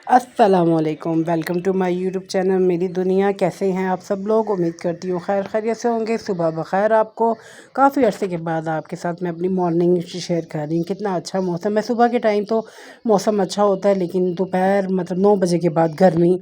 अस्सलामुअलैकुम, welcome to my YouTube channel मेरी दुनिया। कैसे हैं आप सब लोग? उम्मीद करती हूँ खैर खैरियत से होंगे। सुबह बखैर आपको। काफ़ी अरसे के बाद आपके साथ मैं अपनी मॉर्निंग शेयर कर रही हूँ। कितना अच्छा मौसम है। सुबह के टाइम तो मौसम अच्छा होता है, लेकिन दोपहर मतलब 9 बजे के बाद गर्मी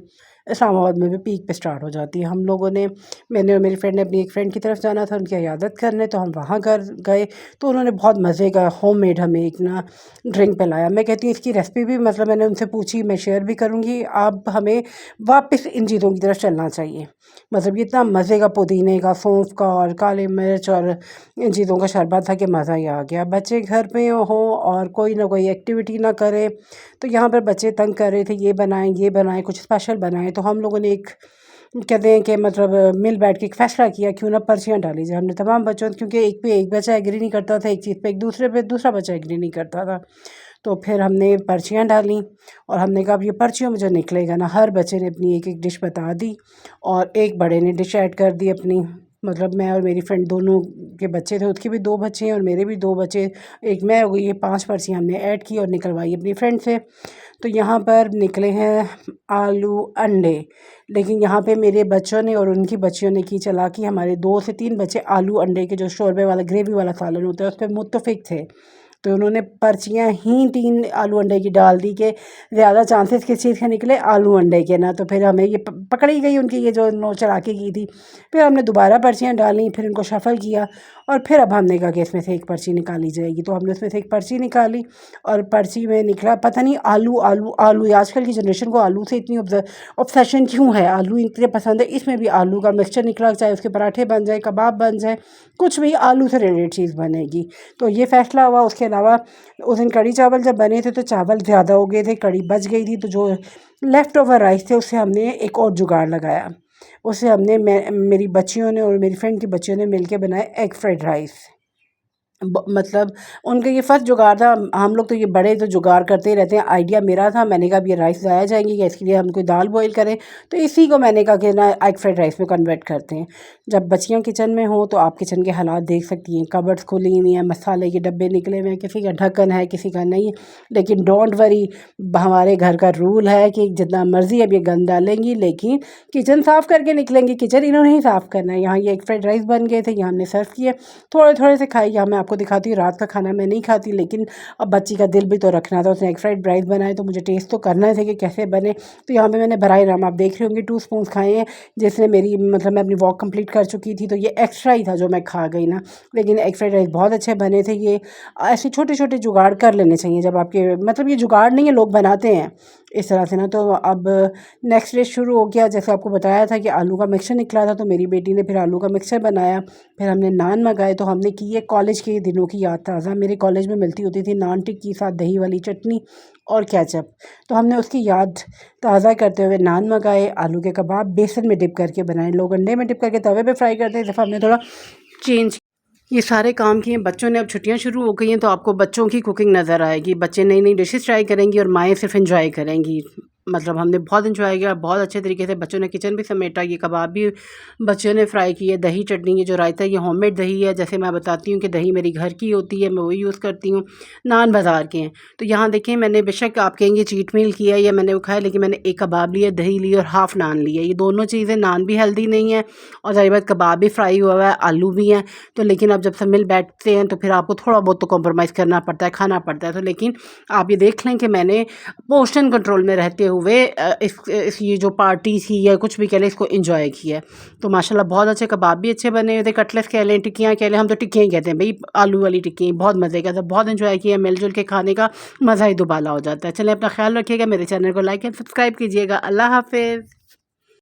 इस्लामाबाद में भी पीक पे स्टार्ट हो जाती है। हम लोगों ने मैंने और मेरी फ्रेंड ने अपनी एक फ्रेंड की तरफ जाना था उनकी इयादत करने, तो हम वहाँ गए। तो उन्होंने बहुत मज़े का होममेड हमें एक ना ड्रिंक पिलाया। मैं कहती हूँ इसकी रेसिपी भी मतलब मैंने उनसे पूछी, मैं शेयर भी करूँगी। आप हमें वापस इन चीज़ों की तरफ चलना चाहिए। मतलब ये इतना मज़े का पुदीने का, सौंफ का और काली मिर्च और इन चीज़ों का शरबत था कि मज़ा ही आ गया। बच्चे घर पे हों और कोई ना कोई एक्टिविटी ना करे, तो यहाँ पर बच्चे तंग कर रहे थे, ये बनाएँ, कुछ स्पेशल बनाएँ। तो हम लोगों ने एक कहते हैं कि मतलब मिल बैठ के एक फ़ैसला किया, क्यों ना पर्चियाँ डाली जाए। हमने तमाम बच्चों, क्योंकि एक पे एक बच्चा एग्री नहीं करता था एक चीज़ पे, एक दूसरे पे दूसरा बच्चा एग्री नहीं करता था। तो फिर हमने पर्चियाँ डालीं और हमने कहा अब ये पर्चियों में जो निकलेगा ना, हर बच्चे ने अपनी एक एक डिश बता दी और एक बड़े ने डिश ऐड कर दी अपनी। मतलब मैं और मेरी फ्रेंड दोनों के बच्चे थे, उसके भी 2 बच्चे हैं और मेरे भी 2 बच्चे, एक मैं हो गई। ये 5 पर्चियाँ हमने ऐड की और निकलवाई अपनी फ्रेंड से। तो यहाँ पर निकले हैं आलू अंडे। लेकिन यहाँ पे मेरे बच्चों ने और उनकी बच्चियों ने की चालाकी, हमारे 2 से 3 बच्चे आलू अंडे के जो शोरबे वाला ग्रेवी वाला सालन होता है उस पे मुत्तफ़िक थे। तो उन्होंने पर्चियाँ ही 3 आलू अंडे की डाल दी कि ज़्यादा चांसेस किस चीज़ के निकले, आलू अंडे के ना। तो फिर हमें ये पकड़ी गई उनकी ये जो नो चालाकी की थी। फिर हमने दोबारा पर्चियाँ डाली, फिर इनको शफ़ल किया और फिर अब हमने कहा कि इसमें से एक पर्ची निकाली जाएगी। तो हमने उसमें से एक पर्ची निकाली और पर्ची में निकला पता नहीं आलू आलू आलू। ये आजकल की जनरेशन को आलू से इतनी ऑब्सेशन क्यों है? आलू इतने पसंद है, इसमें भी आलू का मिक्सचर निकला, चाहे उसके पराठे बन जाए, कबाब बन जाए, कुछ भी आलू से रिलेटेड चीज़ बनेगी। तो ये फ़ैसला हुआ। उसके अलावा उस दिन कढ़ी चावल जब बने थे तो चावल ज़्यादा हो गए थे, कढ़ी बच गई थी। तो जो लेफ़्ट ओवर राइस थे उससे हमने एक और जुगाड़ लगाया। उससे हमने मेरी बच्चियों ने और मेरी फ्रेंड की बच्चियों ने मिलके बनाए एग फ्राइड राइस। मतलब उनका ये फर्स्ट जुगाड़ था। हम लोग तो ये बड़े तो जुगाड़ करते ही रहते हैं। आइडिया मेरा था, मैंने कहा अब ये राइस ज़ाया जाएंगे क्या, इसके लिए हम कोई दाल बॉईल करें। तो इसी को मैंने कहा कि ना एग फ्राइड राइस में कन्वर्ट करते हैं। जब बच्चियाँ किचन में हो तो आप किचन के हालात देख सकती हैं। कबर्ड्स खुली हुई हैं, मसाले के डब्बे निकले हुए हैं, किसी का ढक्कन है किसी का नहीं। लेकिन डोंट वरी, हमारे घर का रूल है कि जितना मर्ज़ी अब ये गंद डालेंगी लेकिन किचन साफ़ करके निकलेंगी। किचन इन्होंने ही साफ़ करना है। यहाँ ये एग फ्राइड राइस बन गए थे, यहाँ हमने सर्व किए। थोड़े थोड़े से खाई। यहाँ मैं आपको दिखाती हूँ, रात का खाना मैं नहीं खाती, लेकिन अब बच्ची का दिल भी तो रखना था। उसने एग फ्राइड राइस बनाए तो मुझे टेस्ट तो करना था कि कैसे बने। तो यहाँ पे मैंने बराए राम, आप देख रहे होंगे, 2 स्पून खाए हैं, जिसने मेरी मतलब मैं अपनी वॉक कंप्लीट कर चुकी थी। तो ये एक्स्ट्रा ही था जो मैं खा गई ना। लेकिन एग फ्राइड राइस बहुत अच्छे बने थे। ये ऐसे छोटे छोटे जुगाड़ कर लेने चाहिए जब आपके, मतलब ये जुगाड़ नहीं है, लोग बनाते हैं इस तरह से ना। तो अब नेक्स्ट डे शुरू हो गया। जैसे आपको बताया था कि आलू का मिक्सचर निकला था, तो मेरी बेटी ने फिर आलू का मिक्सचर बनाया। फिर हमने नान मंगाए। तो हमने की है कॉलेज के दिनों की याद ताज़ा। मेरे कॉलेज में मिलती होती थी नान टिक्की, साथ दही वाली चटनी और केचप। तो हमने उसकी याद ताज़ा करते हुए नान मंगाए। आलू के कबाब बेसन में डिप करके बनाए। लोग अंडे में डिप करके तवे पे फ्राई करते हैं, इस दफ़ा हमने थोड़ा चेंज। ये सारे काम किए। बच्चों ने, अब छुट्टियां शुरू हो गई हैं तो आपको बच्चों की कुकिंग नज़र आएगी। बच्चे नई नई डिशेस ट्राई करेंगी और माएँ सिर्फ एंजॉय करेंगी। मतलब हमने बहुत एंजॉय किया, बहुत अच्छे तरीके से बच्चों ने किचन भी समेटा। ये कबाब भी बच्चों ने फ्राई किए। दही चटनी, ये जो रायता है ये होममेड दही है। जैसे मैं बताती हूँ कि दही मेरी घर की होती है, मैं वही यूज़ करती हूँ। नान बाज़ार के हैं। तो यहाँ देखें, मैंने बेशक आप कहेंगे चीट मील किया या मैंने वो खाया, लेकिन मैंने एक कबाब लिया, दही ली और हाफ़ नान लिया। ये दोनों चीज़ें, नान भी हेल्दी नहीं है और ज़ाहिर बात कबाब भी फ्राई हुआ हुआ है, आलू भी हैं। तो लेकिन अब जब सब मिल बैठते हैं तो फिर आपको थोड़ा बहुत तो कॉम्प्रोमाइज़ करना पड़ता है, खाना पड़ता है। तो लेकिन आप ये देख लें कि मैंने पोर्शन कंट्रोल में रहते हुए इस ये जो पार्टी थी या कुछ भी कह लें, इसको एंजॉय किया है। तो माशाल्लाह बहुत अच्छे कबाब भी अच्छे बने हुए थे। कटलेट्स कह लें, टिक्कियाँ कह लें, हम तो टिक्कियाँ ही कहते हैं भाई, आलू वाली टिक्की बहुत मज़े का था। बहुत एंजॉय किया, मिलजुल के खाने का मज़ा ही दुबाला हो जाता है। चलें, अपना ख्याल रखिएगा, मेरे चैनल को लाइक एंड सब्सक्राइब कीजिएगा। अल्लाह हाफ़िज़।